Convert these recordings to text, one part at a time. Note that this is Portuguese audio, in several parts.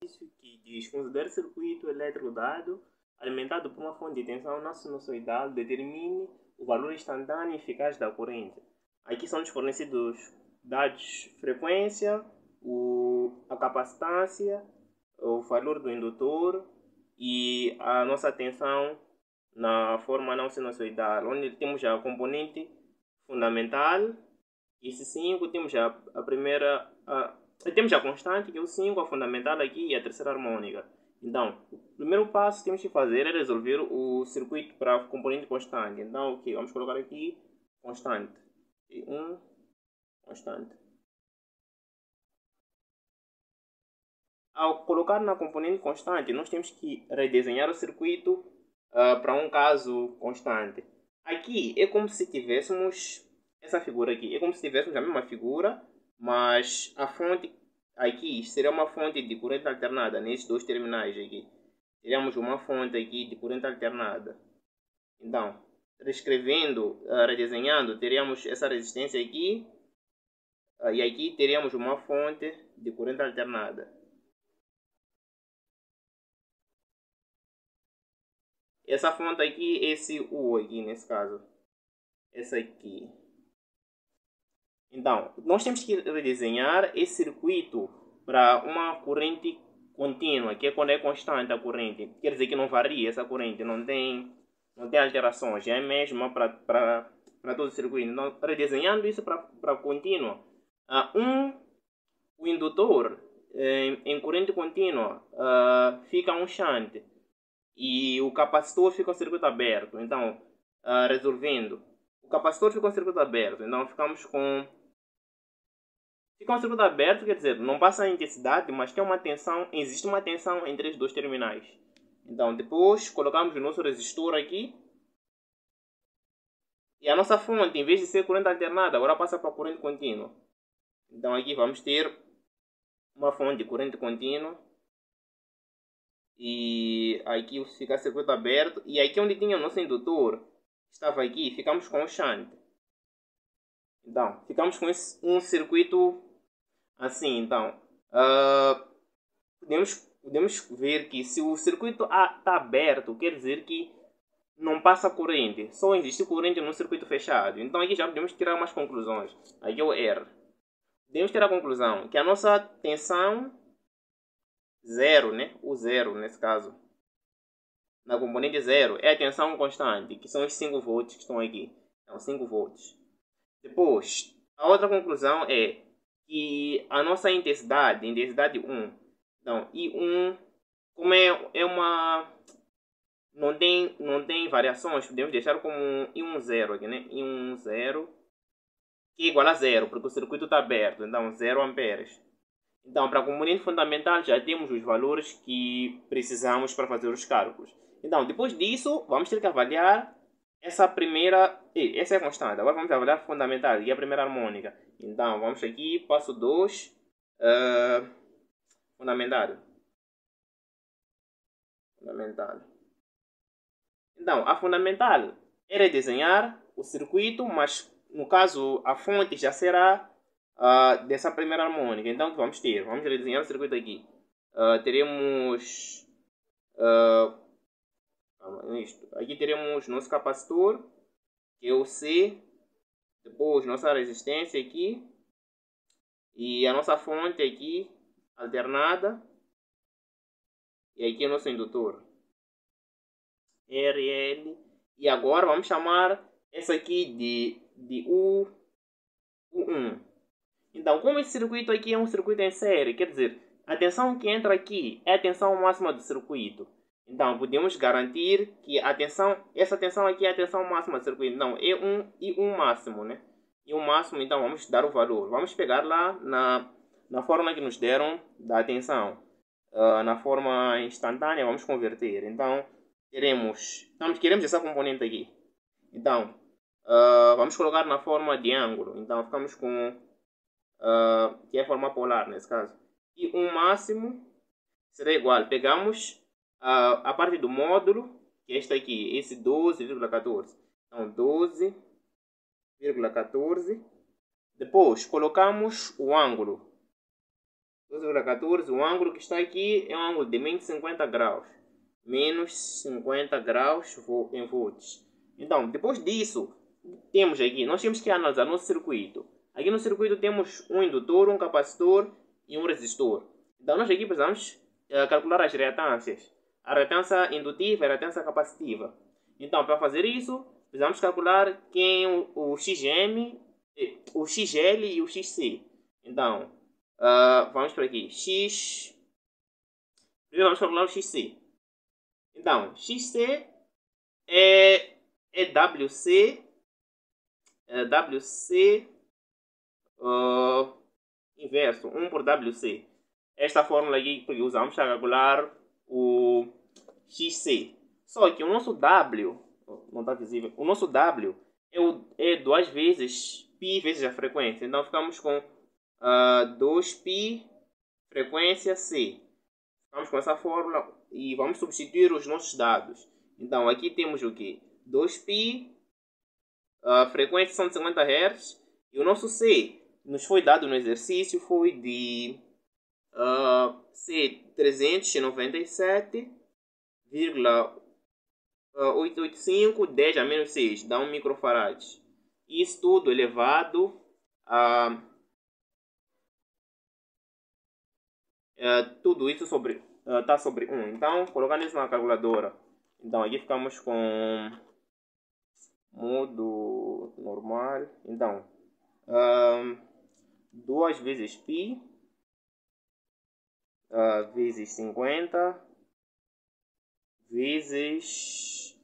exercício que diz: considere circuito elétrico dado, alimentado por uma fonte de tensão não sinusoidal, determine o valor instantâneo e eficaz da corrente. Aqui são nos fornecidos dados frequência, a capacitância, o valor do indutor e a nossa tensão na forma não sinusoidal, onde temos a componente fundamental, esse 5, temos a primeira, temos a constante, que é o 5, a fundamental aqui e a terceira harmônica. Então, o primeiro passo que temos que fazer é resolver o circuito para a componente constante. Então, ok, vamos colocar aqui constante. E constante. Ao colocar na componente constante, nós temos que redesenhar o circuito para um caso constante. Aqui é como se tivéssemos essa figura aqui. É como se tivéssemos a mesma figura, mas a fonte aqui seria uma fonte de corrente alternada nesses dois terminais aqui. Teríamos uma fonte aqui de corrente alternada. Então, reescrevendo, redesenhando, teríamos essa resistência aqui. E aqui teríamos uma fonte de corrente alternada. Essa fonte aqui, esse U aqui nesse caso. Essa aqui. Então, nós temos que redesenhar esse circuito para uma corrente contínua, que é quando é constante a corrente. Quer dizer que não varia essa corrente, não tem alterações, é a mesma para todo o circuito. Então, redesenhando isso para contínua, o indutor em corrente contínua fica um shunt e o capacitor fica um circuito aberto. Então, resolvendo, o capacitor fica um circuito aberto, então ficamos com... Fica um circuito aberto, quer dizer, não passa a intensidade, mas tem uma tensão, existe uma tensão entre os dois terminais. Então, depois colocamos o nosso resistor aqui. E a nossa fonte, em vez de ser corrente alternada, agora passa para corrente contínua. Então, aqui vamos ter uma fonte de corrente contínua. E aqui fica circuito aberto. E aqui onde tinha o nosso indutor, estava aqui, ficamos com o shunt. Então, ficamos com um circuito assim. Então, podemos ver que se o circuito está aberto, quer dizer que não passa corrente. Só existe corrente no circuito fechado. Então, aqui já podemos tirar umas conclusões. Aqui é o R. Podemos ter a conclusão que a nossa tensão zero, né? O zero nesse caso, na componente zero, é a tensão constante, que são os 5 volts que estão aqui. Então, 5 volts. Depois, a outra conclusão é que a nossa intensidade 1. Então, I1, como é uma... Não tem variações, podemos deixar como I1 zero aqui, né? I1 zero, que é igual a zero, porque o circuito está aberto. Então, 0 amperes. Então, para a componente fundamental, já temos os valores que precisamos para fazer os cálculos. Então, depois disso, vamos ter que avaliar essa primeira... Essa é a constante. Agora vamos avaliar a fundamental e a primeira harmônica. Então, vamos aqui, passo 2, fundamental. Então, a fundamental é redesenhar o circuito, mas no caso a fonte já será dessa primeira harmônica. Então, o que vamos ter? Vamos redesenhar o circuito aqui. Teremos aqui teremos nosso capacitor, que é o C, depois nossa resistência aqui, e a nossa fonte aqui, alternada, e aqui é nosso indutor, RL, e agora vamos chamar essa aqui de U1. Então, como esse circuito aqui é um circuito em série, quer dizer, a tensão que entra aqui é a tensão máxima do circuito. Então, podemos garantir que essa tensão aqui é a tensão máxima do circuito. Não, é I1 máximo, né? I1 máximo, então vamos dar o valor. Vamos pegar lá na fórmula que nos deram da tensão. Na forma instantânea, vamos converter. Então, queremos essa componente aqui. Então, vamos colocar na forma de ângulo. Então, ficamos com... que é a forma polar nesse caso. I1 máximo será igual. Pegamos a parte do módulo, que é esta aqui, esse 12,14. Então, 12,14. Depois, colocamos o ângulo. 12,14. O ângulo que está aqui é um ângulo de menos 50 graus. Menos 50 graus em volts. Então, depois disso, temos aqui, nós temos que analisar nosso circuito. Aqui no circuito temos um indutor, um capacitor e um resistor. Então, nós aqui precisamos calcular as reatâncias. A reatância indutiva e a reatância capacitiva. Então, para fazer isso, precisamos calcular o XM, o XL e o XC. Então, vamos para aqui. Primeiro vamos calcular o XC. Então, XC é WC. WC inverso, 1 por WC. Esta fórmula aqui que usamos para calcular o XC. Só que o nosso W, não está visível, o nosso W é 2 vezes π vezes a frequência. Então ficamos com 2π frequência C. Ficamos com essa fórmula e vamos substituir os nossos dados. Então aqui temos o que? 2π, a frequência são de 50 Hz e o nosso C nos foi dado no exercício foi de C 397,885 10 a menos 6 dá 1 microfarad. Isso tudo elevado a tudo isso está sobre 1. Então, colocando isso na calculadora, então aqui ficamos com modo normal. Então, 2 vezes π vezes 50 vezes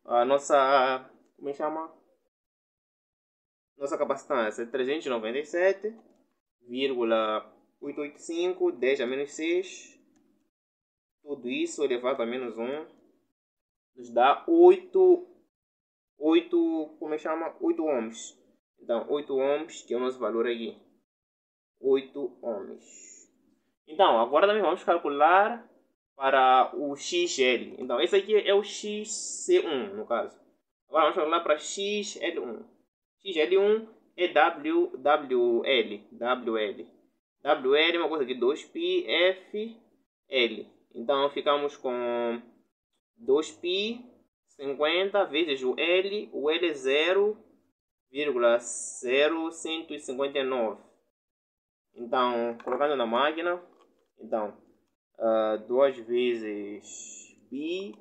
a nossa, como é chama? Nossa capacitância, 397,885 10 a menos 6. Tudo isso elevado a menos 1 nos dá 8 como é chama? 8 ohms. Então, 8 ohms, que é o nosso valor aqui. 8 ohms. Então, agora também vamos calcular para o XL. Então, esse aqui é o XC1, no caso. Agora vamos calcular para XL1. XL1 é WL. WL é uma coisa de 2πfL. Então, ficamos com 2π 50 vezes o L. O L é 0,0159. Então, colocando na máquina, então, 2 vezes π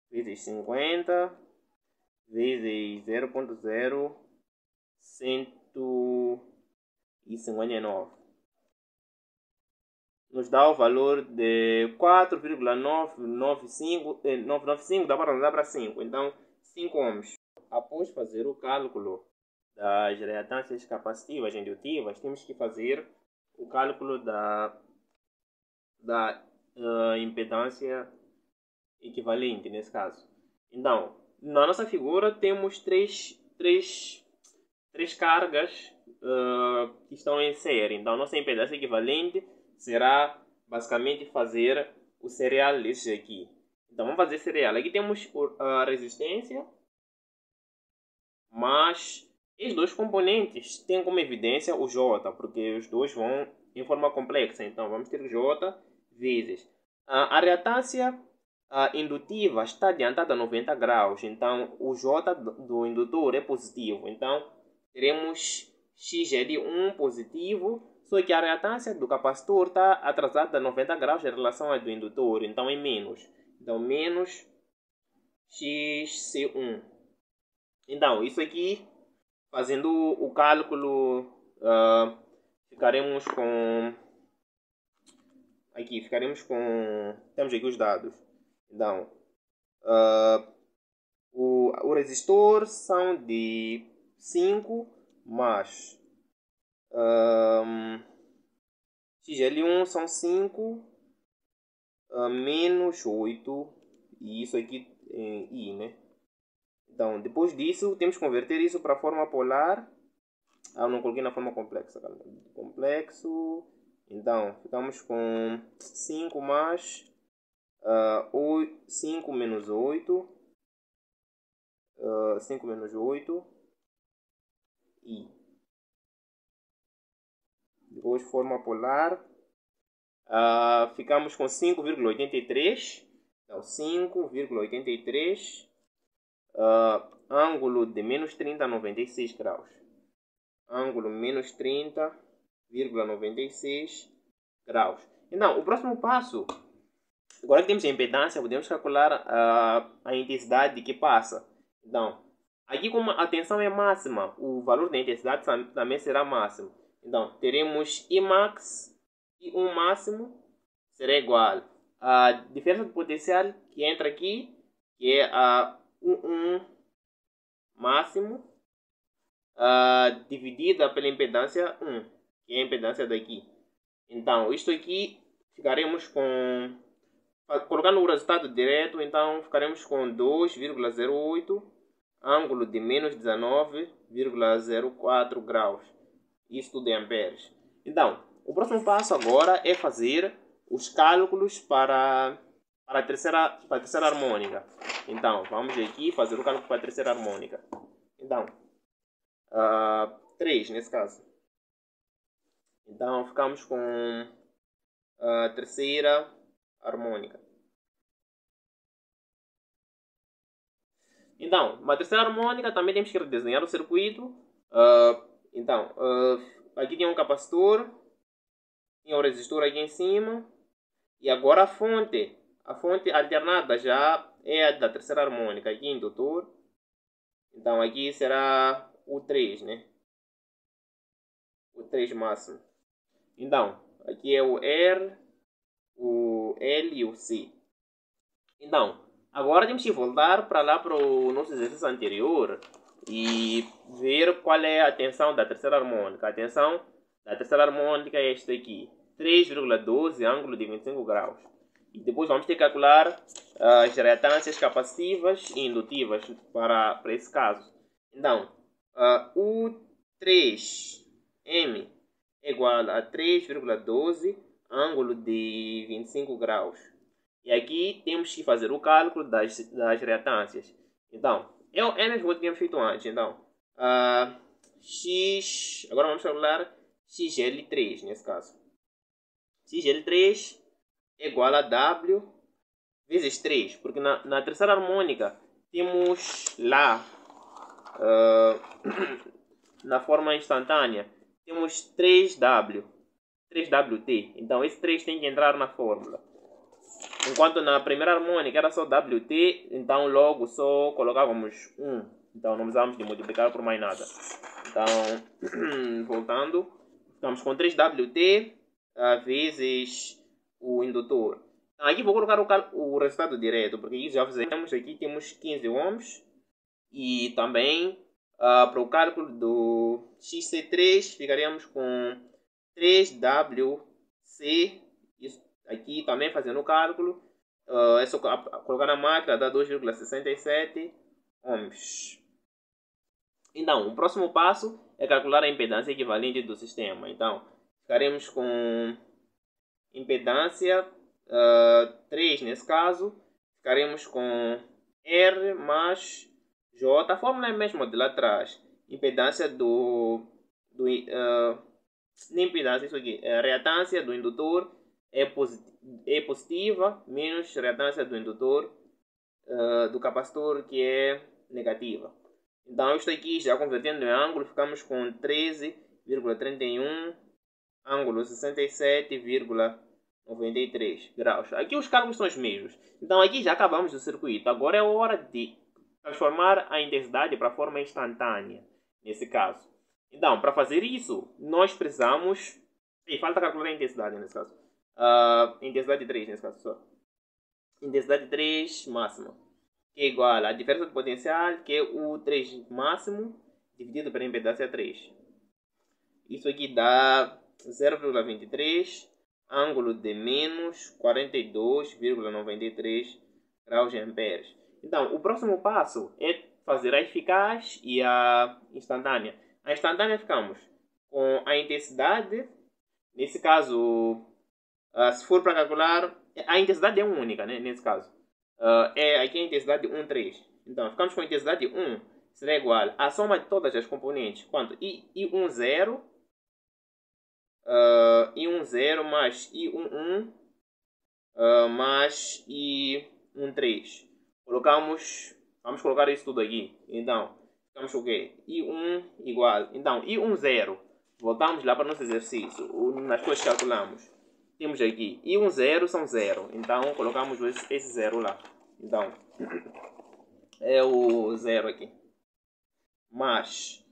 vezes 50 vezes 0,0159 nos dá o valor de 4,995, dá para arredondar para 5, então 5 ohms. Após fazer o cálculo das reatâncias capacitivas e indutivas, temos que fazer o cálculo da impedância equivalente, nesse caso. Então, na nossa figura temos três cargas que estão em série. Então, a nossa impedância equivalente será basicamente fazer o serial desses aqui. Então, vamos fazer serial. Aqui temos a resistência, mas esses dois componentes têm como evidência o J, porque os dois vão em forma complexa. Então, vamos ter J vezes. A reatância indutiva está adiantada a 90 graus. Então, o J do indutor é positivo. Então, teremos XL1 positivo. Só que a reatância do capacitor está atrasada a 90 graus em relação à do indutor. Então, é menos. Então, menos XC1. Então, isso aqui, fazendo o cálculo, ficaremos com... Aqui, temos aqui os dados. Então, o resistor são de 5 mais XL1 são 5 menos 8. E isso aqui é I, né? Então, depois disso, temos que converter isso para a forma polar. Não coloquei na forma complexa. Complexo. Então, ficamos com 5 mais 5 menos 8. 5 menos 8. I. Depois, forma polar. ficamos com 5,83. Então, 5,83. Ângulo de menos 30 a 96 graus. Ângulo menos 30,96 graus. Então, o próximo passo, agora que temos a impedância, podemos calcular a intensidade que passa. Então, aqui como a tensão é máxima, o valor da intensidade também será máximo. Então, teremos Imax e um máximo será igual a diferença de potencial que entra aqui, que é a U1 máximo, dividida pela impedância 1, que é a impedância daqui. Então, isto aqui ficaremos com, colocando o resultado direto, então ficaremos com 2,08, ângulo de menos 19,04 graus. Isso tudo em amperes. Então, o próximo passo agora é fazer os cálculos para a terceira harmônica. Então, vamos aqui fazer o cálculo para a terceira harmônica. Então, 3 nesse caso. Então, ficamos com a terceira harmônica. Então, uma terceira harmônica também temos que redesenhar o circuito. Então, aqui tem um capacitor, tem um resistor aqui em cima, e agora a fonte alternada já é a da terceira harmônica, aqui indutor. Então aqui será o 3, né? O 3 máximo. Então, aqui é o R, o L e o C. Então, agora temos que voltar para lá para o nosso exercício anterior e ver qual é a tensão da terceira harmônica. A tensão da terceira harmônica é esta aqui, 3,12, ângulo de 25 graus. E depois vamos ter que calcular as reatâncias capacitivas e indutivas para esse caso. Então, o 3M é igual a 3,12, ângulo de 25 graus. E aqui temos que fazer o cálculo das reatâncias. Então, é o mesmo que tínhamos feito antes. Então, X, agora vamos calcular XL3 nesse caso. XL3 é igual a W vezes 3, porque na terceira harmônica temos lá, na forma instantânea, temos 3W, 3WT. Então esse 3 tem que entrar na fórmula. Enquanto na primeira harmônica era só WT, então logo só colocávamos 1. Então não precisamos de multiplicar por mais nada. Então, voltando, ficamos com 3WT vezes o indutor. Então, aqui vou colocar o resultado direto, porque isso já fizemos. Aqui temos 15 ohms. E também, para o cálculo do XC3, ficaríamos com 3WC. Isso aqui também fazendo o cálculo. É só colocar na máquina, dá 2,67 ohms. Então, o próximo passo é calcular a impedância equivalente do sistema. Então, ficaremos com impedância 3 nesse caso. Ficaremos com R mais J. A fórmula é a mesma de lá atrás. Impedância nem impedância, isso aqui. A reatância do indutor é positiva menos reatância do indutor do capacitor, que é negativa. Então, isto aqui, já convertendo em ângulo, ficamos com 13,31, ângulo 67,93 graus. Aqui os cálculos são os mesmos. Então, aqui já acabamos o circuito. Agora é hora de transformar a intensidade para a forma instantânea, nesse caso. Então, para fazer isso, nós precisamos... falta calcular a intensidade nesse caso. Intensidade 3 nesse caso só. Intensidade 3 máxima, que é igual à diferença de potencial, que é o 3 máximo, dividido pela impedância 3. Isso aqui dá 0,23, ângulo de menos 42,93 graus de amperes. Então, o próximo passo é fazer a eficaz e a instantânea. A instantânea ficamos com a intensidade, nesse caso, se for para calcular, a intensidade é única, né, nesse caso. Aqui a intensidade 1,3. Então, ficamos com a intensidade 1, será igual à soma de todas as componentes. Quanto? I10 I10 mais I11 mais I13. Vamos colocar isso tudo aqui. Então, ficamos com o quê? I1 igual. Então, I10. Voltamos lá para o nosso exercício. Nas coisas que calculamos. Temos aqui I10 são 0. Então, colocamos esse 0 lá. Então, é o 0 aqui. Mas,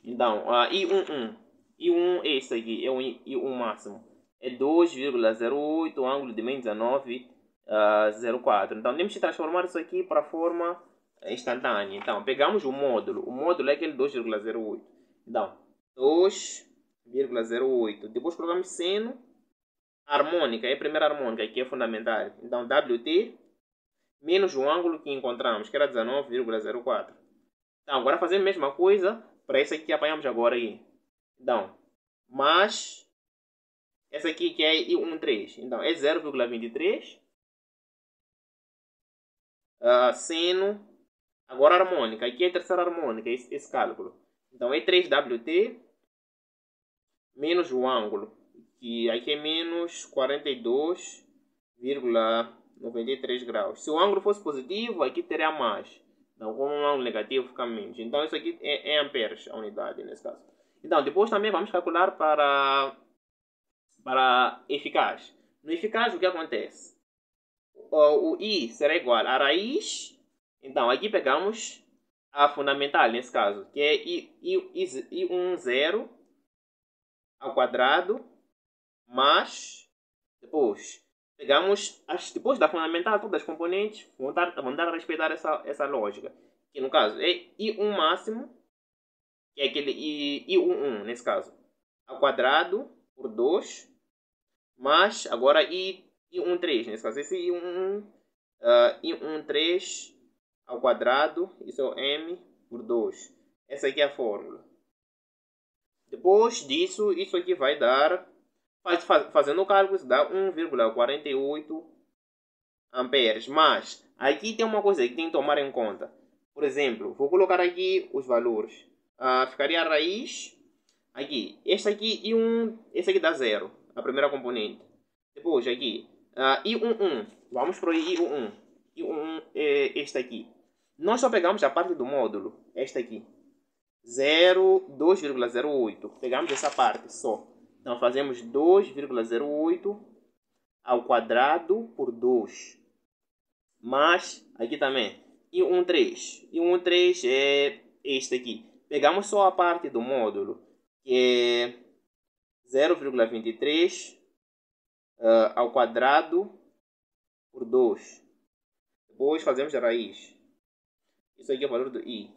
então, I11. I1 é esse aqui. É o I1 máximo. É 2,08, ângulo de menos 19,04. Então, temos que transformar isso aqui para a forma instantânea. Então, pegamos o módulo. O módulo é aquele 2,08. Então, 2,08. Depois colocamos seno. Harmônica, é a primeira harmônica, que é fundamental. Então, WT menos o ângulo que encontramos, que era 19,04. Então, agora fazemos a mesma coisa para esse aqui que apanhamos agora aí. Então, mais essa aqui que é I13. Então, é 0,23. Seno. Agora harmônica. Aqui é a terceira harmônica, esse cálculo. Então, é 3WT menos o ângulo. Que aqui é menos 42,93 graus. Se o ângulo fosse positivo, aqui teria mais. Então, como um ângulo negativo, fica menos. Então, isso aqui é amperes, a unidade, nesse caso. Então, depois também vamos calcular para eficaz. No eficaz, o que acontece? O I será igual a raiz. Então, aqui pegamos a fundamental, nesse caso, que é I10 ao quadrado, mais, depois, pegamos, depois da fundamental, todas as componentes, vão dar a respeitar essa lógica. Que no caso é I1 máximo, que é aquele I11, nesse caso, ao quadrado, por 2, mais, agora I13, nesse caso, esse I13 ao quadrado, isso é o M por 2. Essa aqui é a fórmula. Depois disso, isso aqui vai dar, fazendo o cálculo, isso dá 1,48 amperes. Mas, aqui tem uma coisa que tem que tomar em conta. Por exemplo, vou colocar aqui os valores. Ficaria a raiz, aqui, esse aqui dá 0, a primeira componente. Depois, aqui, I11, vamos para o I11. I11 é este aqui. Nós só pegamos a parte do módulo, esta aqui. 2,08. Pegamos essa parte só. Então, fazemos 2,08 ao quadrado por 2. Mas, aqui também, I13. I13 é este aqui. Pegamos só a parte do módulo, que é 0,23 ao quadrado por 2. Depois fazemos a raiz. Isso aqui é o valor do I.